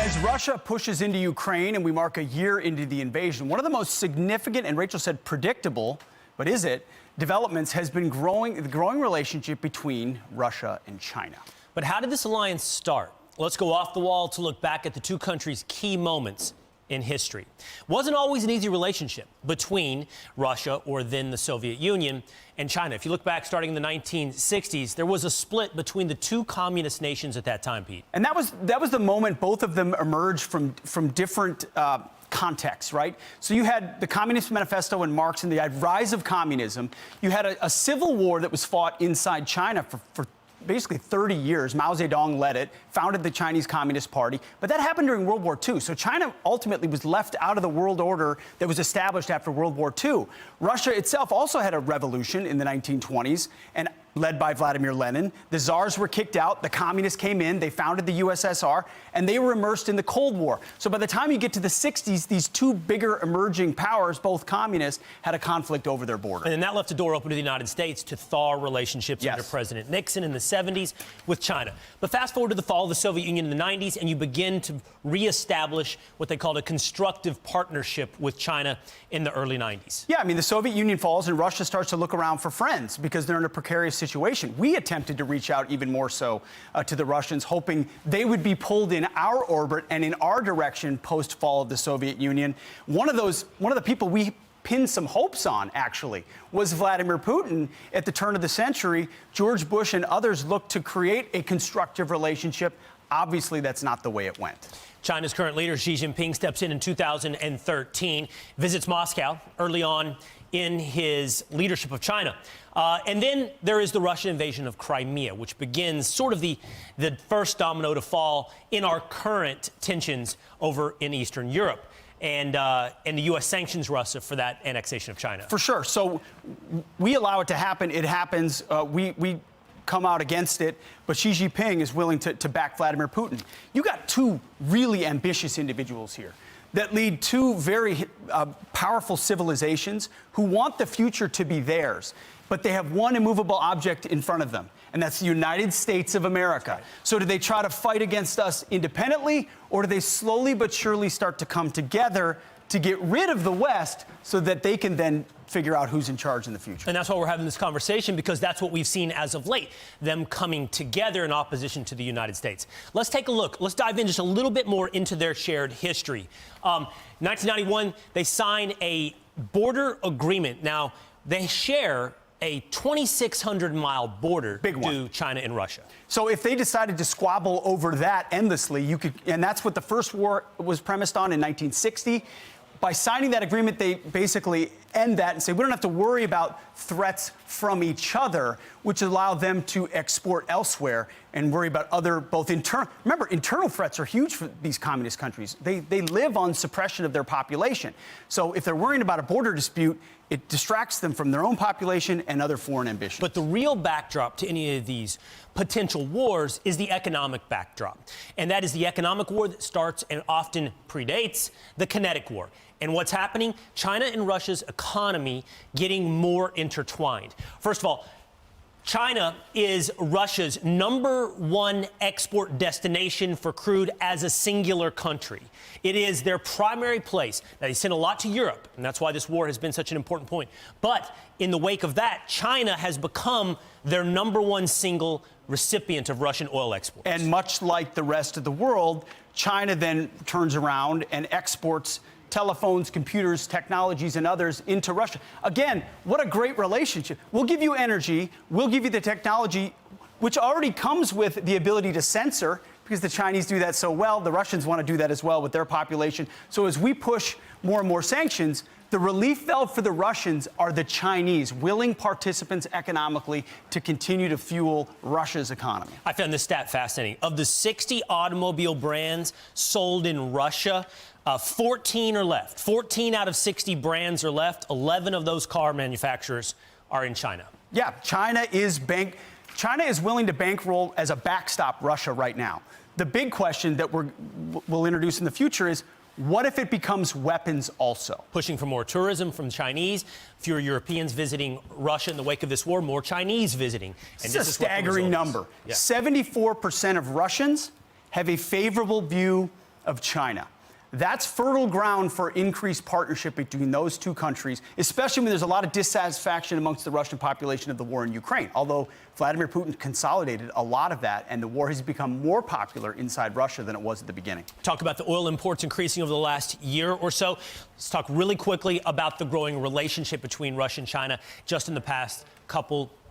As Russia pushes into Ukraine and we mark a year into the invasion, one of the most significant, and Rachel said predictable, but is it, developments has been the growing relationship between Russia and China. But how did this alliance start? Let's go off the wall to look back at the two countries' key moments in history. Wasn't always an easy relationship between Russia, or then the Soviet Union, and China. If you look back starting in the 1960s, there was a split between the two communist nations at that time, Pete. And that was the moment both of them emerged from different contexts, right? So you had the Communist Manifesto and Marx and the rise of communism. You had a civil war that was fought inside China for basically 30 years. Mao Zedong led it, founded the Chinese Communist Party. But that happened during World War II. So China ultimately was left out of the world order that was established after World War II. Russia itself also had a revolution in the 1920s, and led by Vladimir Lenin. The czars were kicked out. The communists came in. They founded the USSR, and they were immersed in the Cold War. So by the time you get to the 60s, these two bigger emerging powers, both communists, had a conflict over their border. And then that left the door open to the United States to thaw relationships under President Nixon in the 70s with China. But fast forward to the fall of the Soviet Union in the 90s, and you begin to reestablish what they called a constructive partnership with China in the early 90s. Yeah, I mean, the Soviet Union falls, and Russia starts to look around for friends because they're in a precarious situation. We attempted to reach out even more so to the Russians, hoping they would be pulled in our orbit and in our direction post-fall of the Soviet Union. One of the people we pinned some hopes on, actually, was Vladimir Putin. At the turn of the century, George Bush and others looked to create a constructive relationship. Obviously, that's not the way it went. China's current leader, Xi Jinping, steps in 2013, visits Moscow early on in his leadership of China. And then there is the Russian invasion of Crimea, which begins sort of the first domino to fall in our current tensions over in Eastern Europe. And the U.S. sanctions Russia for that annexation of China. For sure. So we allow it to happen. It happens. We come out against it, but Xi Jinping is willing to back Vladimir Putin. You got two really ambitious individuals here that lead two very powerful civilizations who want the future to be theirs, but they have one immovable object in front of them, and that's the United States of America. Right. So do they try to fight against us independently, or do they slowly but surely start to come together to get rid of the West so that they can then figure out who's in charge in the future? And that's why we're having this conversation, because that's what we've seen as of late, them coming together in opposition to the United States. Let's take a look. Let's dive in just a little bit more into their shared history. 1991, they sign a border agreement. Now, they share a 2,600-mile border to China and Russia. So if they decided to squabble over that endlessly, you could, and that's what the first war was premised on in 1960. By signing that agreement, they basically end that and say, we don't have to worry about threats from each other, which allow them to export elsewhere and worry about other, both internal. Remember, internal threats are huge for these communist countries. They live on suppression of their population. So if they're worrying about a border dispute, it distracts them from their own population and other foreign ambitions. But the real backdrop to any of these potential wars is the economic backdrop. And that is the economic war that starts and often predates the kinetic war. And what's happening? China and Russia's economy getting more intertwined. First of all, China is Russia's #1 export destination for crude as a singular country. It is their primary place. Now, they send a lot to Europe, and that's why this war has been such an important point. But in the wake of that, China has become their #1 single recipient of Russian oil exports. And much like the rest of the world, China then turns around and exports telephones, computers, technologies, and others into Russia. Again, what a great relationship. We'll give you energy, we'll give you the technology, which already comes with the ability to censor, because the Chinese do that so well. The Russians want to do that as well with their population. So as we push more and more sanctions, the relief valve for the Russians are the Chinese, willing participants economically to continue to fuel Russia's economy. I found this stat fascinating. Of the 60 automobile brands sold in Russia, 14 are left. 14 out of 60 brands are left. 11 of those car manufacturers are in China. Yeah, China is willing to bankroll as a backstop Russia right now. The big question that we'll introduce in the future is, what if it becomes weapons also? Pushing for more tourism from Chinese, fewer Europeans visiting Russia in the wake of this war, more Chinese visiting. And this is a staggering number. Yeah. 74% of Russians have a favorable view of China. That's fertile ground for increased partnership between those two countries, especially when there's a lot of dissatisfaction amongst the Russian population of the war in Ukraine. Although Vladimir Putin consolidated a lot of that, and the war has become more popular inside Russia than it was at the beginning. Talk about the oil imports increasing over the last year or so. Let's talk really quickly about the growing relationship between Russia and China just in the past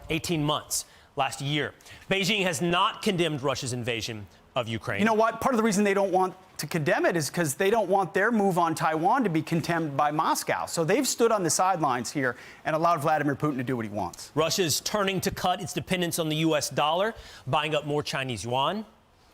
18 months, last year. Beijing has not condemned Russia's invasion of Ukraine. You know what? Part of the reason they don't want to condemn it is because they don't want their move on Taiwan to be condemned by Moscow. So they've stood on the sidelines here and allowed Vladimir Putin to do what he wants. Russia's turning to cut its dependence on the U.S. dollar, buying up more Chinese yuan.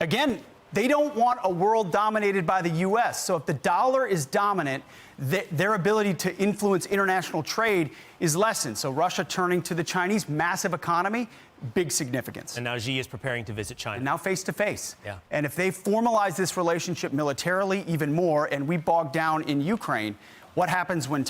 Again, they don't want a world dominated by the U.S. So if the dollar is dominant, their ability to influence international trade is lessened. So Russia turning to the Chinese, massive economy, big significance. And now Xi is preparing to visit China. And now face to face. Yeah. And if they formalize this relationship militarily even more, and we bog down in Ukraine, what happens when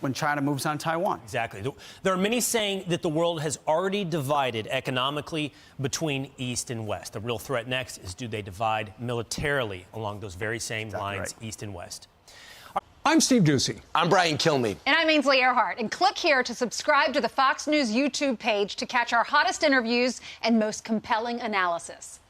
when China moves on Taiwan? Exactly. There are many saying that the world has already divided economically between East and West. The real threat next is, do they divide militarily along those very same lines, right, East and West? I'm Steve Doocy. I'm Brian Kilmeade. And I'm Ainsley Earhart. And click here to subscribe to the Fox News YouTube page to catch our hottest interviews and most compelling analysis.